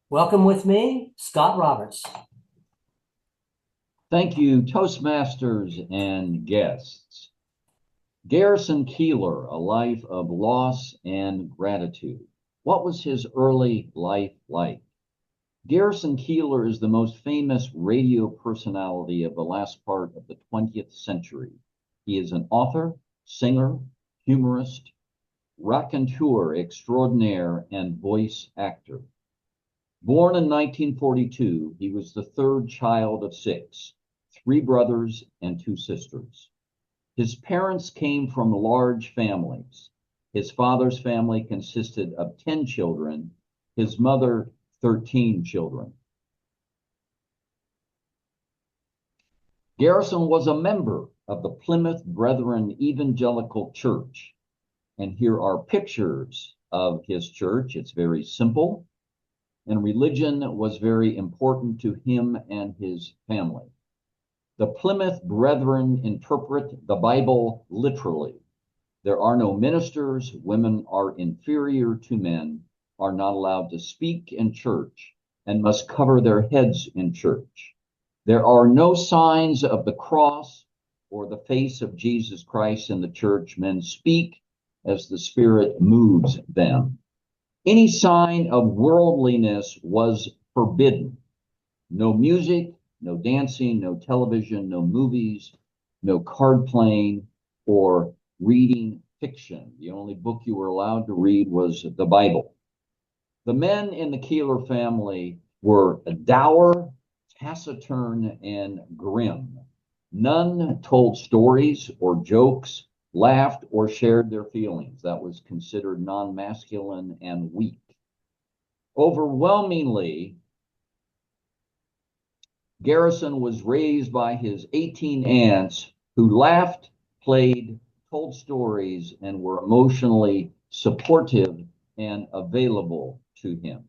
Welcome with me, Scott Roberts. Thank you, Toastmasters and guests. Garrison Keillor, A Life of Loss and Gratitude. What was his early life like? Garrison Keillor is the most famous radio personality of the last part of the 20th century. He is an author, singer, humorist, raconteur extraordinaire, and voice actor. Born in 1942, he was the third child of six, three brothers and two sisters. His parents came from large families. His father's family consisted of 10 children, his mother, 13 children. Garrison was a member of the Plymouth Brethren Evangelical Church. And here are pictures of his church. It's very simple, and religion was very important to him and his family. The Plymouth Brethren interpret the Bible literally. There are no ministers, women are inferior to men, are not allowed to speak in church, and must cover their heads in church. There are no signs of the cross or the face of Jesus Christ in the church. Men speak as the Spirit moves them. Any sign of worldliness was forbidden. No music, no dancing, no television, no movies, no card playing or reading fiction. The only book you were allowed to read was the Bible. The men in the Keillor family were dour, taciturn, and grim. None told stories or jokes, laughed, or shared their feelings. That was considered non-masculine and weak. Overwhelmingly, Garrison was raised by his 18 aunts who laughed, played, told stories, and were emotionally supportive and available to him.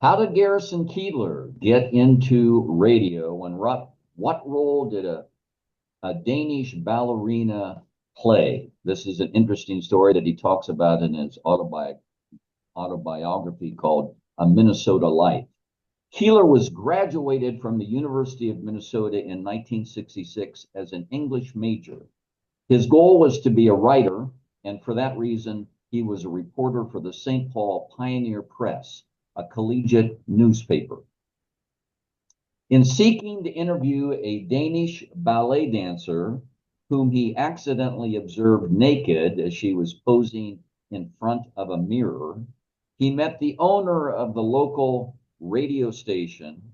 How did Garrison Keillor get into radio, and what role did a Danish ballerina play? This is an interesting story that he talks about in his autobiography called A Minnesota Life. Keillor was graduated from the University of Minnesota in 1966 as an English major. His goal was to be a writer, and for that reason, he was a reporter for the St. Paul Pioneer Press, a collegiate newspaper. In seeking to interview a Danish ballet dancer whom he accidentally observed naked as she was posing in front of a mirror, he met the owner of the local radio station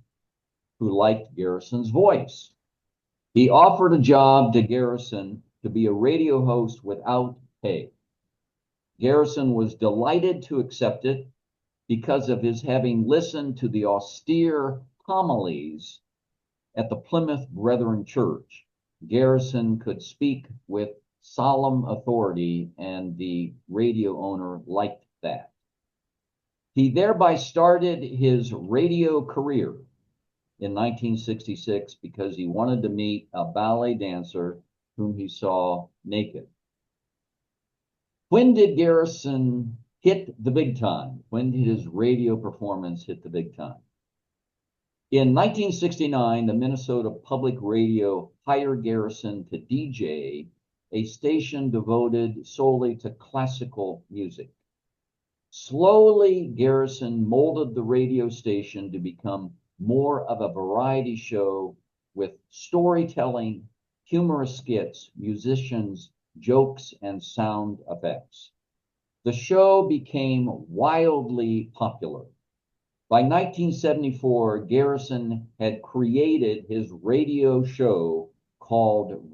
who liked Garrison's voice. He offered a job to Garrison to be a radio host without pay. Garrison was delighted to accept it because of his having listened to the austere homilies at the Plymouth Brethren Church. Garrison could speak with solemn authority, and the radio owner liked that. He thereby started his radio career in 1966 because he wanted to meet a ballet dancer whom he saw naked. When did Garrison hit the big time? When did his radio performance hit the big time? In 1969, the Minnesota Public Radio hired Garrison to DJ a station devoted solely to classical music. Slowly, Garrison molded the radio station to become more of a variety show with storytelling, humorous skits, musicians, jokes, and sound effects. The show became wildly popular. By 1974, Garrison had created his radio show called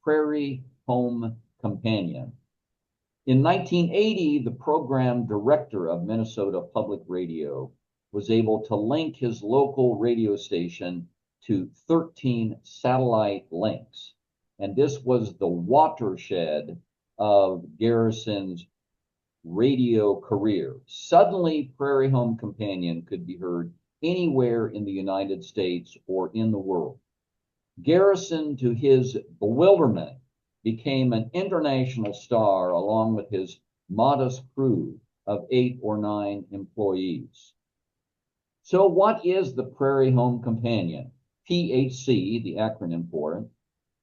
Prairie Home Companion. In 1980, the program director of Minnesota Public Radio was able to link his local radio station to 13 satellite links. And this was the watershed of Garrison's radio career. Suddenly, Prairie Home Companion could be heard anywhere in the United States or in the world. Garrison, to his bewilderment, became an international star along with his modest crew of 8 or 9 employees. So what is the Prairie Home Companion? PHC, the acronym for it,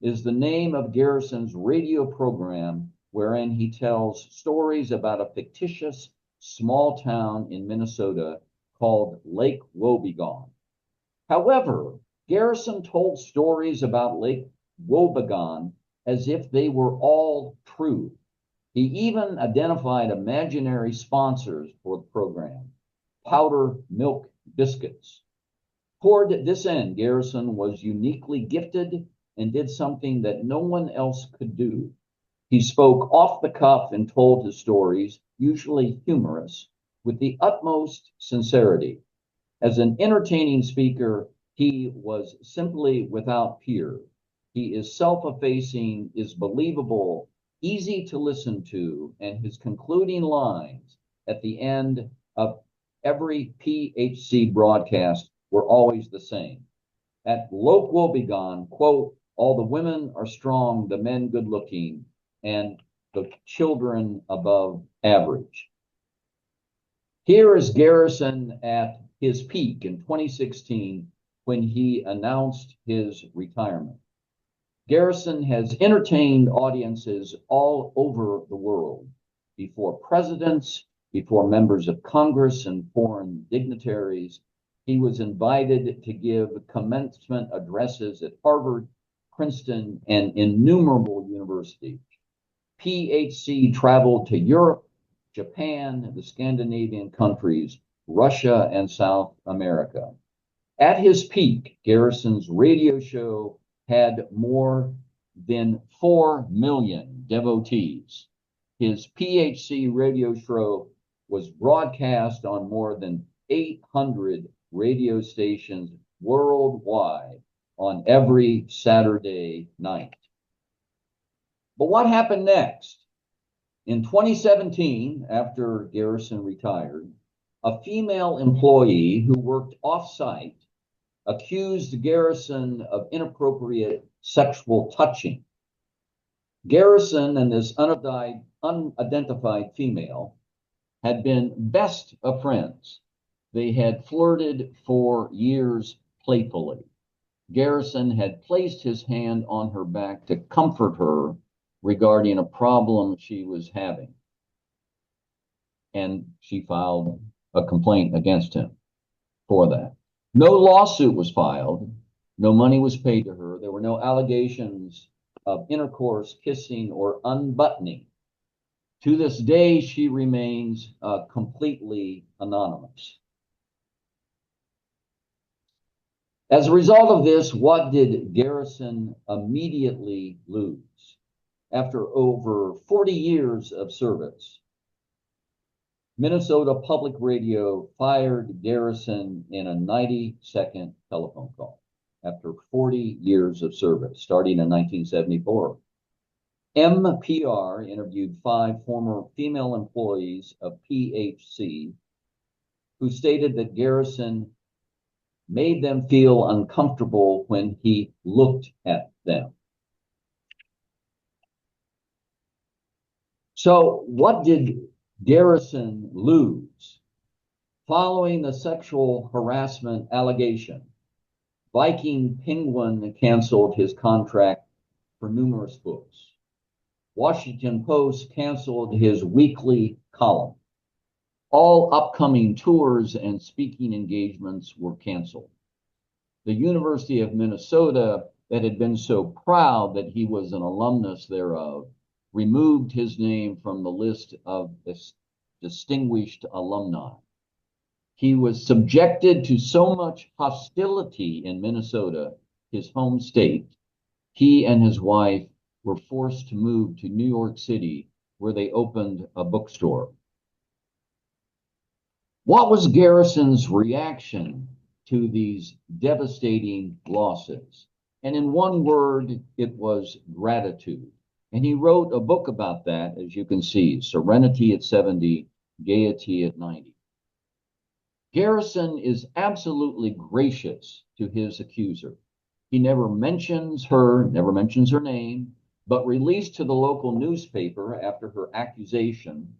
is the name of Garrison's radio program wherein he tells stories about a fictitious small town in Minnesota called Lake Wobegon. However, Garrison told stories about Lake Wobegon as if they were all true. He even identified imaginary sponsors for the program, Powder Milk Biscuits. Toward this end, Garrison was uniquely gifted and did something that no one else could do. He spoke off the cuff and told his stories, usually humorous, with the utmost sincerity. As an entertaining speaker, he was simply without peer. He is self-effacing, is believable, easy to listen to, and his concluding lines at the end of every PHC broadcast were always the same. At Lake Wobegon, quote, all the women are strong, the men good looking, and the children above average. Here is Garrison at his peak in 2016 when he announced his retirement. Garrison has entertained audiences all over the world, before presidents, before members of Congress and foreign dignitaries. He was invited to give commencement addresses at Harvard, Princeton, and innumerable universities. PHC traveled to Europe, Japan, the Scandinavian countries, Russia, and South America. At his peak, Garrison's radio show had more than 4 million devotees. His PHC radio show was broadcast on more than 800 radio stations worldwide on every Saturday night. But what happened next? In 2017, after Garrison retired, a female employee who worked off-site accused Garrison of inappropriate sexual touching. Garrison and this unidentified female had been best of friends. They had flirted for years playfully. Garrison had placed his hand on her back to comfort her regarding a problem she was having. And she filed a complaint against him for that. No lawsuit was filed. No money was paid to her. There were no allegations of intercourse, kissing, or unbuttoning. To this day, she remains completely anonymous. As a result of this, what did Garrison immediately lose? After over 40 years of service, Minnesota Public Radio fired Garrison in a 90-second telephone call after 40 years of service, starting in 1974. MPR interviewed 5 former female employees of PHC who stated that Garrison made them feel uncomfortable when he looked at them. So what did Garrison lose? Following the sexual harassment allegation, Viking Penguin canceled his contract for numerous books. Washington Post canceled his weekly column. All upcoming tours and speaking engagements were canceled. The University of Minnesota, that had been so proud that he was an alumnus thereof, removed his name from the list of distinguished alumni. He was subjected to so much hostility in Minnesota, his home state. He and his wife were forced to move to New York City, where they opened a bookstore. What was Garrison's reaction to these devastating losses? And in one word, it was gratitude. And he wrote a book about that, as you can see, Serenity at 70, Gaiety at 90. Garrison is absolutely gracious to his accuser. He never mentions her name, but released to the local newspaper after her accusation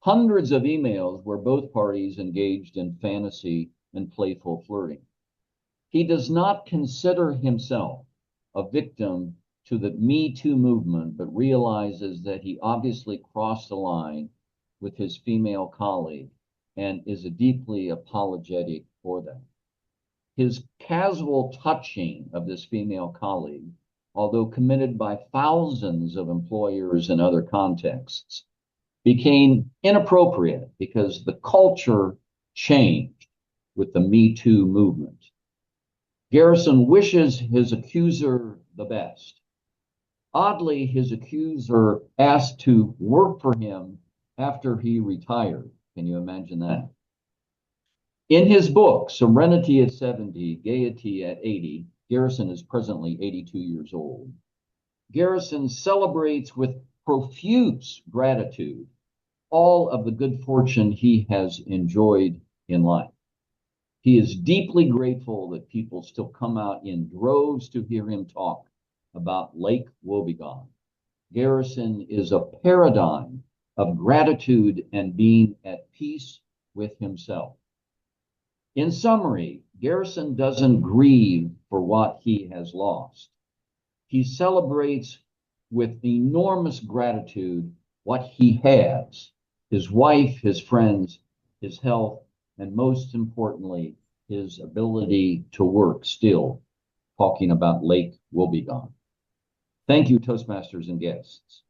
hundreds of emails where both parties engaged in fantasy and playful flirting. He does not consider himself a victim to the Me Too movement, but realizes that he obviously crossed the line with his female colleague and is deeply apologetic for that. His casual touching of this female colleague, although committed by thousands of employers in other contexts, became inappropriate because the culture changed with the Me Too movement. Garrison wishes his accuser the best. Oddly, his accuser asked to work for him after he retired. Can you imagine that? In his book, Serenity at 70, Gaiety at 80, Garrison is presently 82 years old. Garrison celebrates with profuse gratitude all of the good fortune he has enjoyed in life. He is deeply grateful that people still come out in droves to hear him talk about Lake Wobegon. Garrison is a paradigm of gratitude and being at peace with himself. In summary, Garrison doesn't grieve for what he has lost. He celebrates with enormous gratitude what he has: his wife, his friends, his health, and most importantly, his ability to work still, talking about Lake Wobegon. Thank you, Toastmasters and guests.